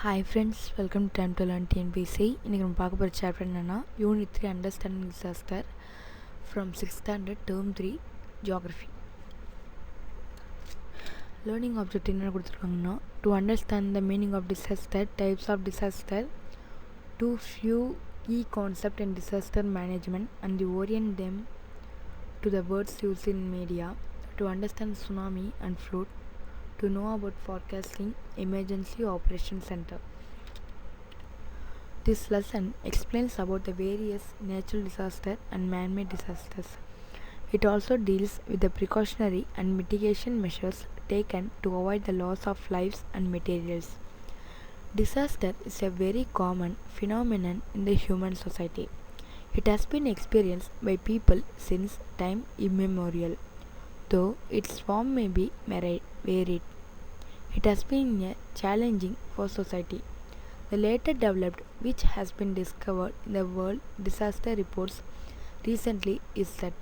Hi friends, welcome to Time to Learn TNPC. இன்னைக்கு நம்ம பார்க்க போகிற சாப்டர் என்னென்னா unit 3 understanding disaster from 6th standard term 3 geography. Learning object என்ன கொடுத்துருக்காங்கன்னா to understand the meaning of disaster, types of disaster, to few key concept in disaster management and the orient them to the words used in media, to understand tsunami and flood, to know about forecasting emergency operation center. This lesson explains about the various natural disaster and man-made disasters. It also deals with the precautionary and mitigation measures taken to avoid the loss of lives and materials. Disaster is a very common phenomenon in the human society. It has been experienced by people since time immemorial, though its form may be varied. It has been challenging for society. The later developed, which has been discovered in the World Disaster Reports recently, is that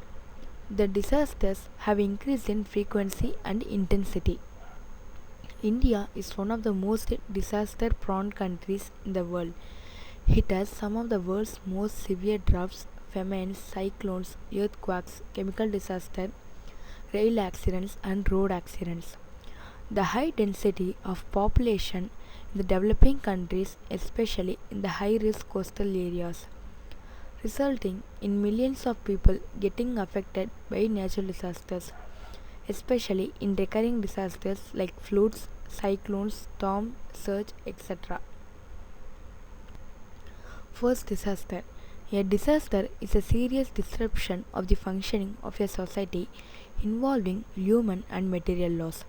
the disasters have increased in frequency and intensity. India is one of the most disaster-prone countries in the world. It has some of the world's most severe droughts, famines, cyclones, earthquakes, chemical disasters, rail accidents, and road accidents. The high density of population in the developing countries, especially in the high-risk coastal areas, resulting in millions of people getting affected by natural disasters, especially in recurring disasters like floods, cyclones, storm surge, etc. First, disaster. A disaster is a serious disruption of the functioning of a society involving human and material loss.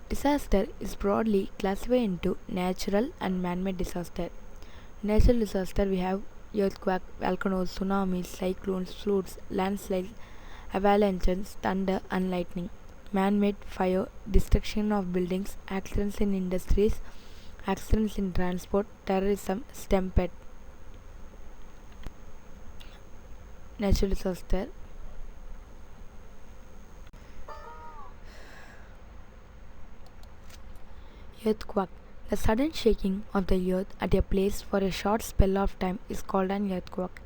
Disaster is broadly classified into natural and man-made disaster. Natural disaster we have earthquake, volcanoes, tsunamis, cyclones, floods, landslides, avalanches, thunder and lightning. Man-made fire, destruction of buildings, accidents in industries, accidents in transport, terrorism, stampede. Natural disaster. Earthquake. The sudden shaking of the earth at a place for a short spell of time is called an earthquake.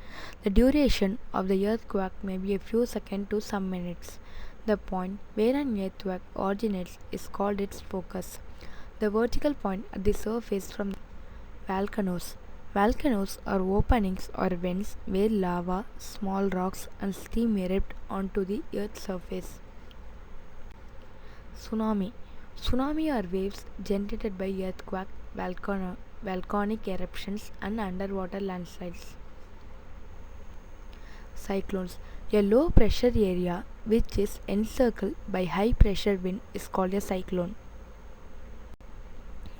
The duration of the earthquake may be a few seconds to some minutes. The point where an earthquake originates is called its focus. The vertical point at the surface from volcanoes. Volcanoes are openings or vents where lava, small rocks, and steam erupt onto the earth's surface. Tsunami. Tsunami are waves generated by earthquake, volcanic eruptions, and underwater landslides. Cyclones. A low pressure area which is encircled by high pressure wind is called a cyclone.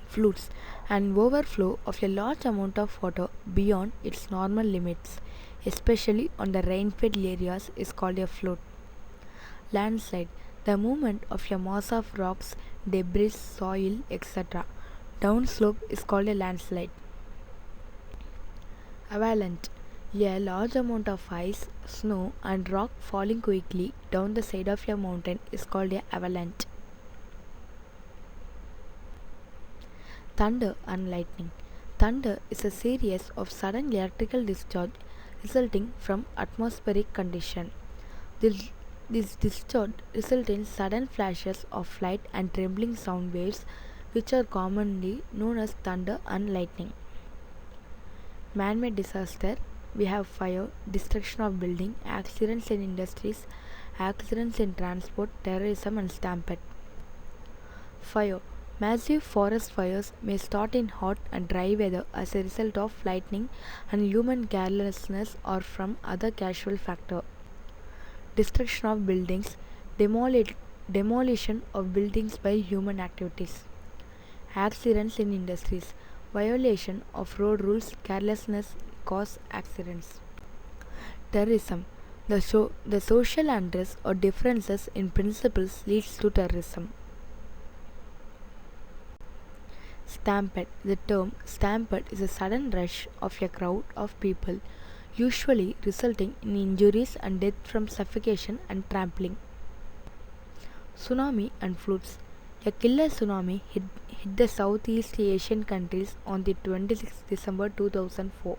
Floods. An overflow of a large amount of water beyond its normal limits, especially on the rain-fed areas, is called a flood. Landslide. The movement of a mass of rocks, debris, soil, etc. downslope is called a landslide. Avalanche. A large amount of ice, snow, and rock falling quickly down the side of a mountain is called an avalanche. Thunder and lightning. Thunder is a series of sudden electrical discharge resulting from atmospheric condition. This discharge results in sudden flashes of light and trembling sound waves, which are commonly known as thunder and lightning. Man-made disaster. We have fire, destruction of building, accidents in industries, accidents in transport, terrorism, and stampede. Fire. Massive forest fires may start in hot and dry weather as a result of lightning and human carelessness or from other casual factor. Destruction of buildings. Demolition of buildings by human activities. Accidents in industries. Violation of road rules, carelessness cause accidents. Terrorism. The social unrest or differences in principles leads to terrorism. Stampede. The term stampede is a sudden rush of a crowd of people, usually resulting in injuries and death from suffocation and trampling. Tsunami and floods. A killer tsunami hit the Southeast Asian countries on the 26th December 2004.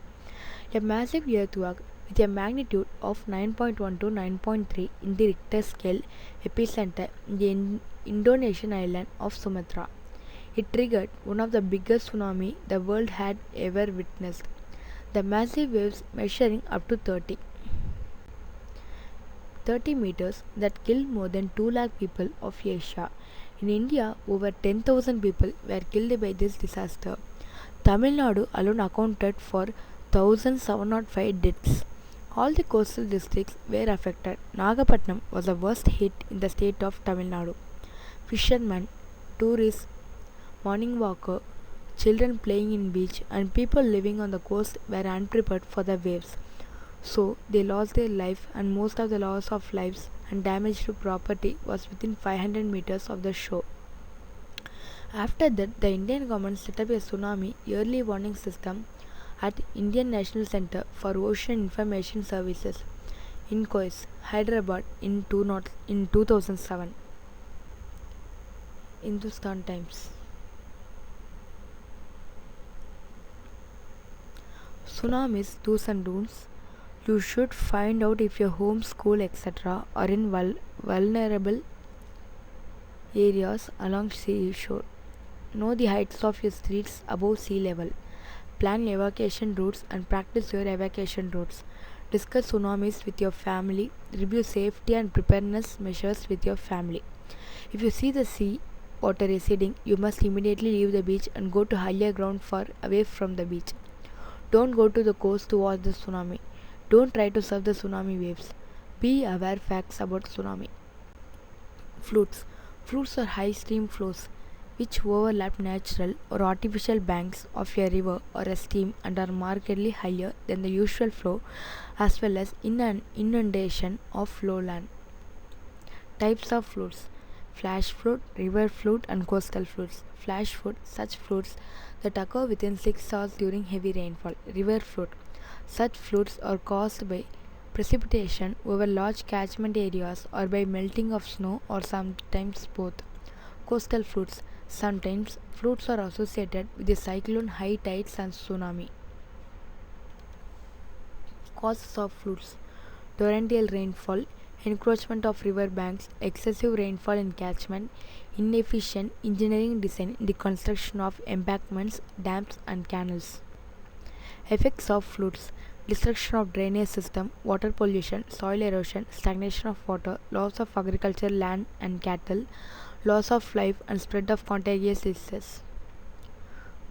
A massive earthquake with a magnitude of 9.1 to 9.3 in the Richter scale epicenter in the Indonesian island of Sumatra. It triggered one of the biggest tsunamis the world had ever witnessed. The massive waves measuring up to 30 meters that killed more than 2 lakh people of Asia. In India, over 10,000 people were killed by this disaster. Tamil Nadu alone accounted for 1,705 deaths. All the coastal districts were affected. Nagapattinam was the worst hit in the state of Tamil Nadu. Fishermen, tourists, morning walker, children playing in beach, and people living on the coast were unprepared for the waves. So they lost their life, and most of the loss of lives and damage to property was within 500 meters of the shore. After that, the Indian government set up a tsunami early warning system at Indian National Center for Ocean Information Services in Kois, Hyderabad in 2007. Hindustan Times. Tsunamis, do's and don'ts. You should find out if your home, school, etc. are in vulnerable areas along seashore. Know the heights of your streets above sea level. Plan evacuation routes and practice your evacuation routes. Discuss tsunamis with your family. Review safety and preparedness measures with your family. If you see the sea water receding, you must immediately leave the beach and go to higher ground far away from the beach. Don't go to the coast to watch the tsunami. Don't try to surf the tsunami waves. Be aware facts about tsunami. Floods. Floods are high stream flows which overlap natural or artificial banks of a river or a stream and are markedly higher than the usual flow, as well as in an inundation of lowland. Types of floods: flash flood, river flood, and coastal floods. Flash flood, such floods that occur within 6 hours during heavy rainfall. River flood, such floods are caused by precipitation over large catchment areas or by melting of snow or sometimes both. Coastal floods, sometimes floods are associated with the cyclone, high tides and tsunami. Causes of floods: torrential rainfall, encroachment of river banks, excessive rainfall in catchment, inefficient engineering design in the construction of embankments, dams and canals. Effects of floods: destruction of drainage system, water pollution, soil erosion, stagnation of water, loss of agricultural land and cattle, loss of life and spread of contagious diseases.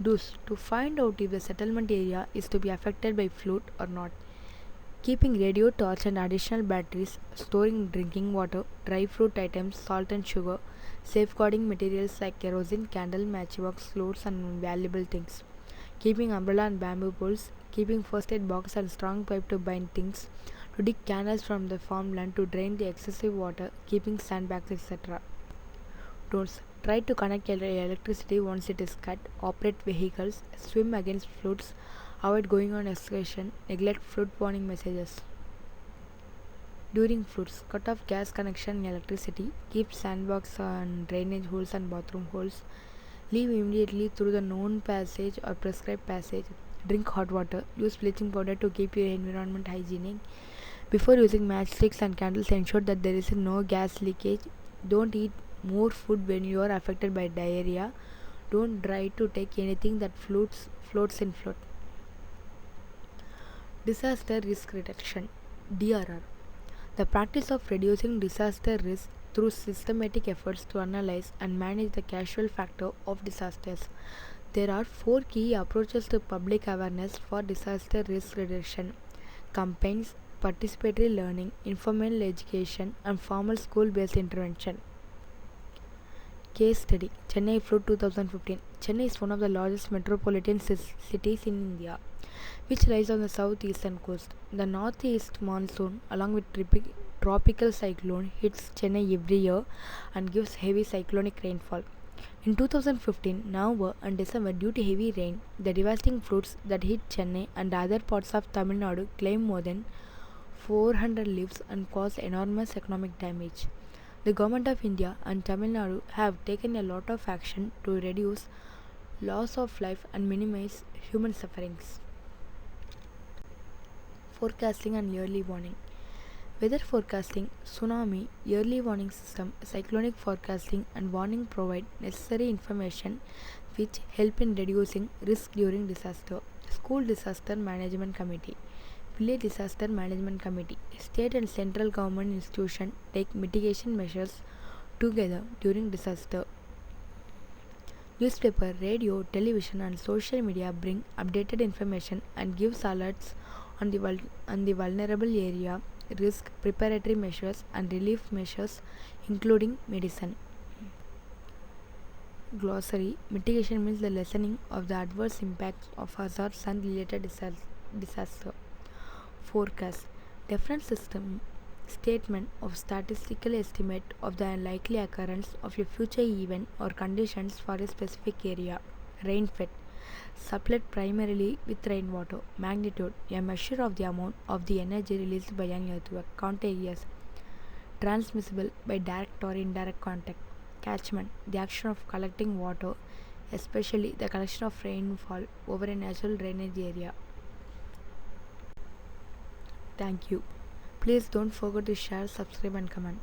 Do's: to find out if the settlement area is to be affected by flood or not. Keeping radio, torch and additional batteries, storing drinking water, dry fruit items, salt and sugar, safeguarding materials like kerosene, candle, matchbox, clothes and valuable things. Keeping umbrella and bamboo poles, keeping first aid box and strong pipe to bind things, to dig canals from the farmland to drain the excessive water, keeping sandbags, etc. Don'ts: try to connect electricity once it is cut, operate vehicles, swim against floods, avoid going on excursion, neglect flood warning messages. During floods, cut off gas connection and electricity, keep sandbox and drainage holes and bathroom holes, leave immediately through the known passage or prescribed passage, drink hot water, use bleaching powder to keep your environment hygienic. Before using matchsticks and candles, ensure that there is no gas leakage. Don't eat more food when you are affected by diarrhea. Don't try to take anything that floats in float. Disaster risk reduction (DRR). The practice of reducing disaster risk through systematic efforts to analyze and manage the casual factor of disasters. There are 4 key approaches to public awareness for disaster risk reduction: campaigns, participatory learning, informal education, and formal school-based intervention. Case study: Chennai flood 2015. Chennai is one of the largest metropolitan cities in India, which lies on the southeastern coast. The northeast monsoon, along with tropical cyclone, hits Chennai every year and gives heavy cyclonic rainfall. In 2015, November and December, due to heavy rain, the devastating floods that hit Chennai and other parts of Tamil Nadu claimed more than 400 lives and caused enormous economic damage. The Government of India and Tamil Nadu have taken a lot of action to reduce loss of life and minimize human sufferings. Forecasting and early warning. Weather forecasting, tsunami, early warning system, cyclonic forecasting and warning provide necessary information which help in reducing risk during disaster. School Disaster Management Committee, Village Disaster Management Committee, state and central government institutions take mitigation measures together during disaster. Newspaper, radio, television and social media bring updated information and gives alerts on the vulnerable area, risk, preparatory measures and relief measures including medicine. Glossary. Mitigation means the lessening of the adverse impacts of hazards and related disaster. Forecast. Different system statement of statistical estimate of the likely occurrence of a future event or conditions for a specific area. Rainfall. Supplied primarily with rainwater. Magnitude. A measure of the amount of the energy released by an earthquake. Contagious. Transmissible by direct or indirect contact. Catchment. The action of collecting water, especially the collection of rainfall over a natural drainage area. Thank you. Please don't forget to share, subscribe and comment.